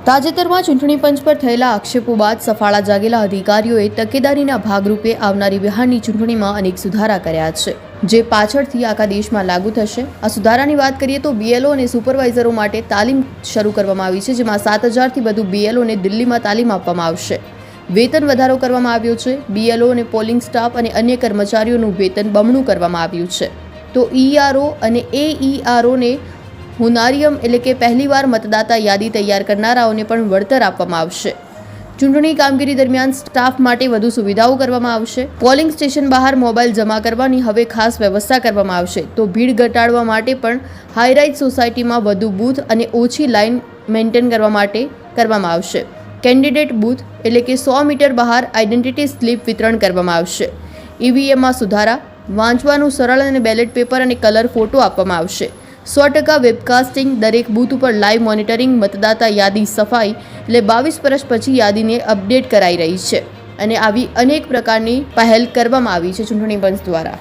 તાજેતરમાં ચૂંટણી પંચ પર થયેલા આક્ષેપો બાદ સફાળા જાગેલા અધિકારીઓએ તકેદારીના ભાગરૂપે આવનારી બિહારની ચૂંટણીમાં અનેક સુધારા કર્યા છે, જે પાછળથી આખા દેશમાં લાગુ થશે। આ સુધારાની વાત કરીએ તો બીએલઓ અને સુપરવાઇઝરો માટે તાલીમ શરૂ કરવામાં આવી છે, જેમાં 7,000થી વધુ બીએલઓને દિલ્હીમાં તાલીમ આપવામાં આવશે। વેતન વધારો કરવામાં આવ્યો છે। બીએલઓ અને પોલિંગ સ્ટાફ અને અન્ય કર્મચારીઓનું વેતન બમણું કરવામાં આવ્યું છે। તો ઈઆરઓ અને એઈઆરઓને હુનારિયમ એટલે કે પહેલીવાર મતદાતા યાદી તૈયાર કરનારાઓને પણ વળતર આપવામાં આવશે। ચૂંટણી કામગીરી દરમિયાન સ્ટાફ માટે વધુ સુવિધાઓ કરવામાં આવશે। પોલિંગ સ્ટેશન બહાર મોબાઈલ જમા કરવાની હવે ખાસ વ્યવસ્થા કરવામાં આવશે। તો ભીડ ઘટાડવા માટે પણ હાઈરાઇઝ સોસાયટીમાં વધુ બૂથ અને ઓછી લાઇન મેન્ટેન કરવા માટે કરવામાં આવશે। કેન્ડિડેટ બૂથ એટલે કે 100 મીટર બહાર આઈડેન્ટિટી સ્લિપ વિતરણ કરવામાં આવશે। ઈવીએમમાં સુધારા, વાંચવાનું સરળ અને બેલેટ પેપર અને કલર ફોટો આપવામાં આવશે। 100% વેબકાસ્ટિંગ, દરેક બૂથ ઉપર લાઈવ મોનિટરિંગ, મતદાતા યાદી સફાઈ એટલે 22 વર્ષ પછી યાદીને અપડેટ કરાઈ રહી છે અને આવી અનેક પ્રકારની પહેલ કરવામાં આવી છે ચૂંટણી પંચ દ્વારા।